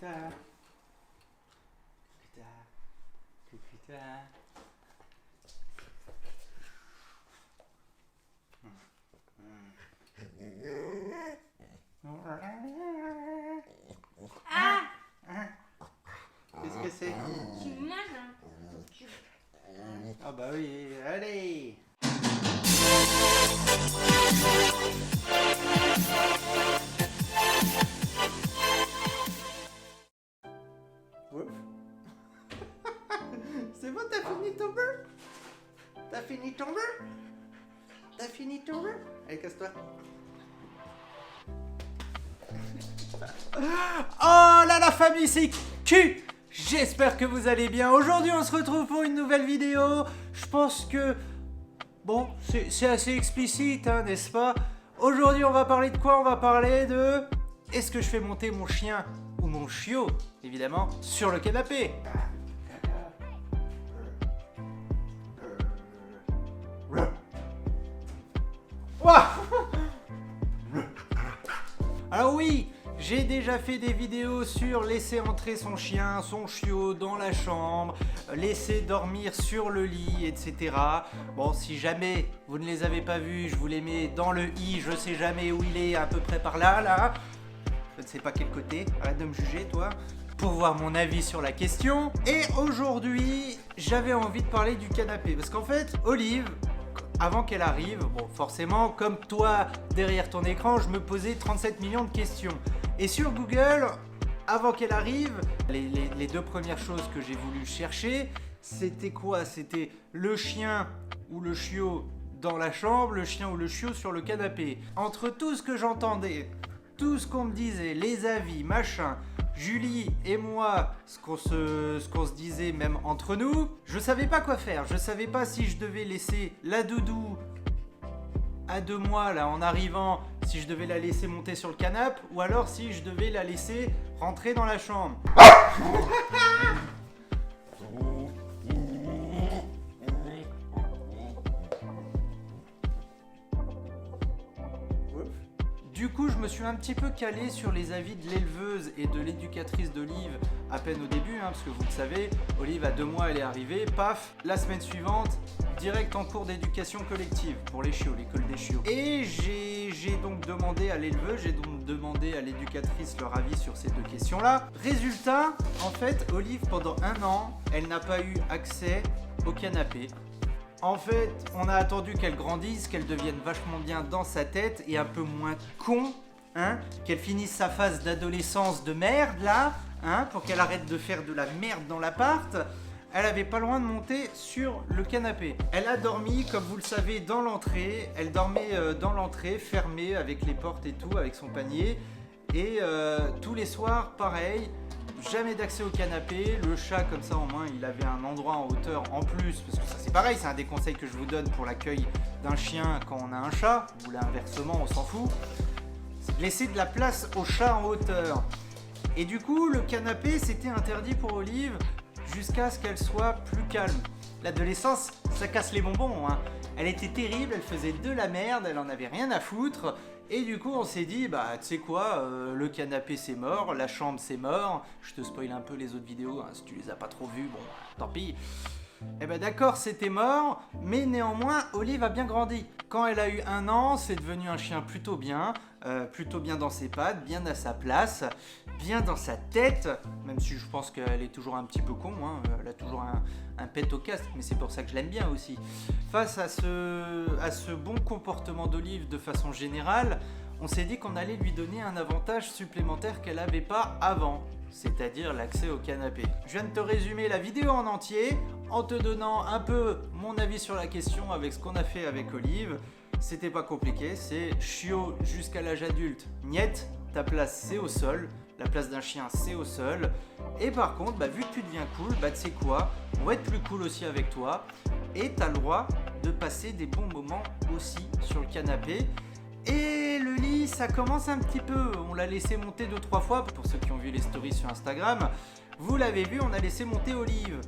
Putain. Ah! Qu'est-ce que c'est? Tu manges Ah bah oui, allez! Ouf. C'est bon, t'as fini ton beurre? T'as fini ton beurre? T'as fini ton beurre? Allez, casse-toi. Oh là la famille, c'est Q! J'espère que vous allez bien. Aujourd'hui, on se retrouve pour une nouvelle vidéo. Je pense que... Bon, c'est assez explicite, hein, n'est-ce pas? Aujourd'hui, on va parler de quoi? On va parler de... Est-ce que je fais monter mon chien ou mon chiot, évidemment, sur le canapé? Ouah. Alors oui, j'ai déjà fait des vidéos sur laisser entrer son chien, son chiot dans la chambre, laisser dormir sur le lit, etc. Bon, si jamais vous ne les avez pas vus, je vous les mets dans le i, je sais jamais où il est, à peu près par là, là. Je ne sais pas quel côté, arrête de me juger, toi. Pour voir mon avis sur la question. Et aujourd'hui, j'avais envie de parler du canapé, parce qu'en fait, Olive... Avant qu'elle arrive, bon forcément, comme toi derrière ton écran, je me posais 37 millions de questions. Et sur Google, avant qu'elle arrive, les deux premières choses que j'ai voulu chercher, c'était quoi? C'était le chien ou le chiot dans la chambre, le chien ou le chiot sur le canapé. Entre tout ce que j'entendais, tout ce qu'on me disait, les avis, machin, Julie et moi, ce qu'on se disait même entre nous, je savais pas quoi faire. Je savais pas si je devais laisser la doudou à 2 mois là en arrivant, si je devais la laisser monter sur le canapé ou alors si je devais la laisser rentrer dans la chambre. Du coup, je me suis un petit peu calé sur les avis de l'éleveuse et de l'éducatrice d'Olive à peine au début, hein, parce que vous le savez, Olive à 2 mois, elle est arrivée, paf, la semaine suivante, direct en cours d'éducation collective pour les chiots, l'école des chiots. Et j'ai donc demandé à l'éleveuse, j'ai donc demandé à l'éducatrice leur avis sur ces deux questions-là. Résultat, en fait, Olive, pendant 1 an, elle n'a pas eu accès au canapé. En fait, on a attendu qu'elle grandisse, qu'elle devienne vachement bien dans sa tête et un peu moins con, hein, qu'elle finisse sa phase d'adolescence de merde là, hein, pour qu'elle arrête de faire de la merde dans l'appart. Elle avait pas loin de monter sur le canapé. Elle a dormi, comme vous le savez, dans l'entrée. Elle dormait dans l'entrée, fermée, avec les portes et tout, avec son panier. Et tous les soirs, pareil. Jamais d'accès au canapé, le chat comme ça au moins il avait un endroit en hauteur en plus, parce que ça c'est pareil, c'est un des conseils que je vous donne pour l'accueil d'un chien quand on a un chat, ou l'inversement on s'en fout, c'est de laisser de la place au chat en hauteur. Et du coup le canapé c'était interdit pour Olive jusqu'à ce qu'elle soit plus calme. L'adolescence ça casse les bonbons, hein. Elle était terrible, elle faisait de la merde, elle en avait rien à foutre. Et du coup on s'est dit, bah tu sais quoi, le canapé c'est mort, la chambre c'est mort. Je te spoil un peu les autres vidéos, hein, si tu les as pas trop vues, bon tant pis. Eh ben d'accord, c'était mort, mais néanmoins Olive a bien grandi. Quand elle a eu 1 an, c'est devenu un chien plutôt bien dans ses pattes, bien à sa place, bien dans sa tête, même si je pense qu'elle est toujours un petit peu con, hein, elle a toujours un pet au casque, mais c'est pour ça que je l'aime bien aussi. Face à ce bon comportement d'Olive de façon générale, on s'est dit qu'on allait lui donner un avantage supplémentaire qu'elle n'avait pas avant, c'est-à-dire l'accès au canapé. Je viens de te résumer la vidéo en entier en te donnant un peu mon avis sur la question avec ce qu'on a fait avec Olive. C'était pas compliqué, c'est chiot jusqu'à l'âge adulte, niet, ta place c'est au sol, la place d'un chien c'est au sol. Et par contre, bah, vu que tu deviens cool, bah tu sais quoi, on va être plus cool aussi avec toi et t'as le droit de passer des bons moments aussi sur le canapé. Et le lit, ça commence un petit peu, on l'a laissé monter 2-3 fois, pour ceux qui ont vu les stories sur Instagram, vous l'avez vu, on a laissé monter Olive.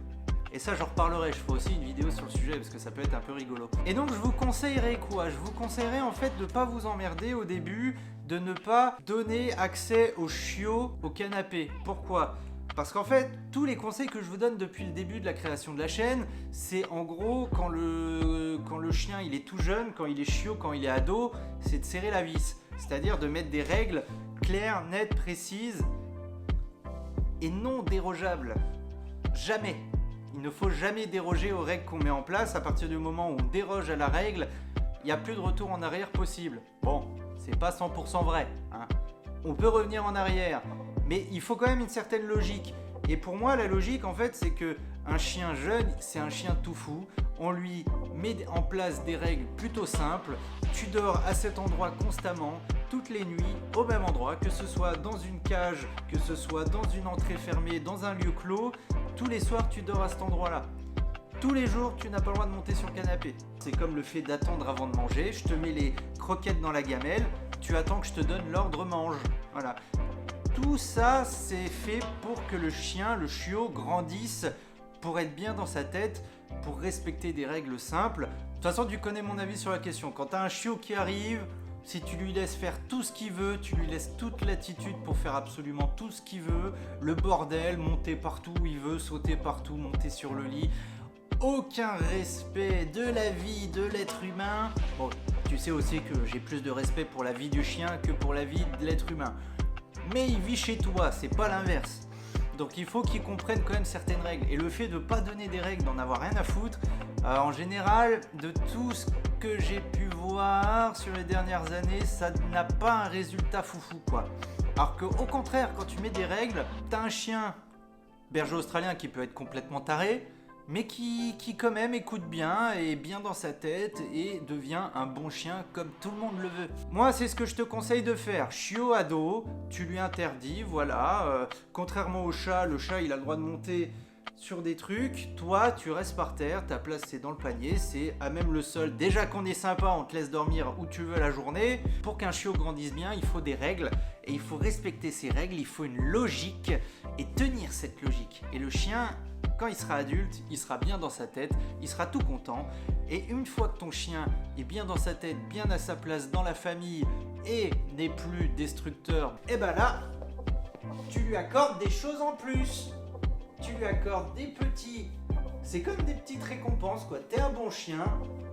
Et ça, j'en reparlerai, je ferai aussi une vidéo sur le sujet parce que ça peut être un peu rigolo. Et donc, je vous conseillerais quoi? Je vous conseillerais en fait de pas vous emmerder au début, de ne pas donner accès aux chiots au canapé. Pourquoi? Parce qu'en fait, tous les conseils que je vous donne depuis le début de la création de la chaîne, c'est en gros quand le chien il est tout jeune, quand il est chiot, quand il est ado, c'est de serrer la vis. C'est-à-dire de mettre des règles claires, nettes, précises et non dérogeables. Jamais. Il ne faut jamais déroger aux règles qu'on met en place. À partir du moment où on déroge à la règle, il n'y a plus de retour en arrière possible. Bon, c'est pas 100% vrai, hein. On peut revenir en arrière, mais il faut quand même une certaine logique. Et pour moi, la logique, en fait, c'est que un chien jeune, c'est un chien tout fou. On lui met en place des règles plutôt simples. Tu dors à cet endroit constamment, toutes les nuits, au même endroit, que ce soit dans une cage, que ce soit dans une entrée fermée, dans un lieu clos. Tous les soirs, tu dors à cet endroit-là. Tous les jours, tu n'as pas le droit de monter sur le canapé. C'est comme le fait d'attendre avant de manger. Je te mets les croquettes dans la gamelle. Tu attends que je te donne l'ordre mange. Voilà. Tout ça, c'est fait pour que le chien, le chiot, grandisse, pour être bien dans sa tête, pour respecter des règles simples. De toute façon, tu connais mon avis sur la question. Quand tu as un chiot qui arrive, si tu lui laisses faire tout ce qu'il veut, tu lui laisses toute l'attitude pour faire absolument tout ce qu'il veut, le bordel, monter partout où il veut, sauter partout, monter sur le lit, aucun respect de la vie de l'être humain. Bon, tu sais aussi que j'ai plus de respect pour la vie du chien que pour la vie de l'être humain. Mais il vit chez toi, c'est pas l'inverse. Donc il faut qu'il comprenne quand même certaines règles. Et le fait de ne pas donner des règles, d'en avoir rien à foutre, en général, de tout ce que j'ai pu voir sur les dernières années, ça n'a pas un résultat foufou, quoi. Alors qu'au contraire, quand tu mets des règles, t'as un chien berger australien qui peut être complètement taré, mais qui quand même écoute bien, est bien dans sa tête et devient un bon chien comme tout le monde le veut. Moi, c'est ce que je te conseille de faire. Chiot ado, tu lui interdis, voilà. Contrairement au chat, le chat il a le droit de monter sur des trucs. Toi, tu restes par terre, ta place c'est dans le panier, c'est à même le sol. Déjà qu'on est sympa, on te laisse dormir où tu veux la journée. Pour qu'un chiot grandisse bien, il faut des règles et il faut respecter ces règles, il faut une logique et tenir cette logique. Et le chien, quand il sera adulte, il sera bien dans sa tête, il sera tout content. Et une fois que ton chien est bien dans sa tête, bien à sa place dans la famille et n'est plus destructeur, et ben là, tu lui accordes des choses en plus. Tu lui accordes des petits... C'est comme des petites récompenses, quoi. T'es un bon chien,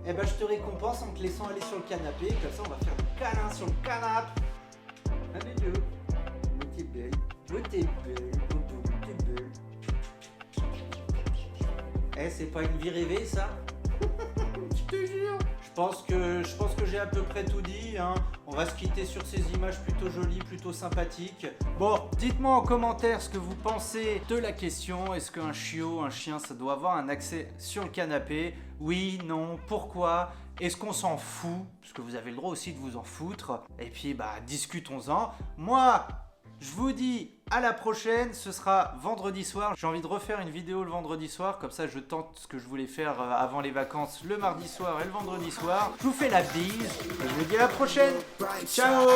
et ben je te récompense en te laissant aller sur le canapé. Comme ça, on va faire des câlins sur le canapé. Allez, où t'es belle, où t'es belle, où t'es belle. Eh, c'est pas une vie rêvée, ça? Je te jure. Je pense que j'ai à peu près tout dit, hein. On va se quitter sur ces images plutôt jolies, plutôt sympathiques. Bon, dites-moi en commentaire ce que vous pensez de la question. Est-ce qu'un chiot, un chien, ça doit avoir un accès sur le canapé? Oui, non, pourquoi? Est-ce qu'on s'en fout? Parce que vous avez le droit aussi de vous en foutre. Et puis, bah, discutons-en. Moi, je vous dis à la prochaine, ce sera vendredi soir. J'ai envie de refaire une vidéo le vendredi soir, comme ça je tente ce que je voulais faire avant les vacances le mardi soir et le vendredi soir. Je vous fais la bise et je vous dis à la prochaine. Ciao!